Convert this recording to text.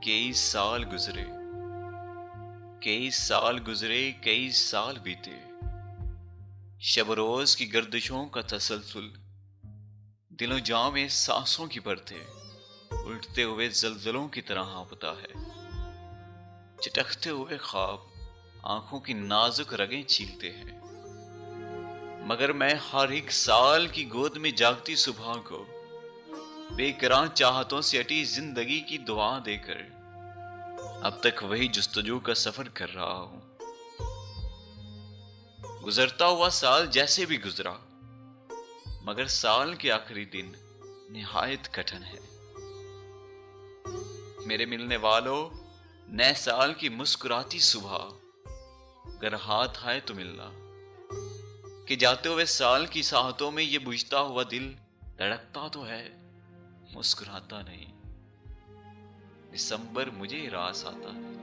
कई साल गुजरे, कई साल गुजरे, कई साल बीते। शब रोज की गर्दिशों का तसलसल, दिलों जां में सांसों की परतें उल्टते हुए जलजलों की तरह हाँफता है। चटकते हुए ख्वाब आंखों की नाजुक रगें छीलते हैं। मगर मैं हर एक साल की गोद में जागती सुबह को बेकरार चाहतों से अटी जिंदगी की दुआ देकर अब तक वही जुस्तजू का सफर कर रहा हूं। गुजरता हुआ साल जैसे भी गुजरा, मगर साल के आखिरी दिन निहायत कठिन है। मेरे मिलने वालों, नए साल की मुस्कुराती सुबह, अगर हाथ आए तो मिलना। कि जाते हुए साल की साहतों में ये बुझता हुआ दिल धड़कता तो है, मुस्कुराता नहीं। दिसंबर मुझे रास आता है।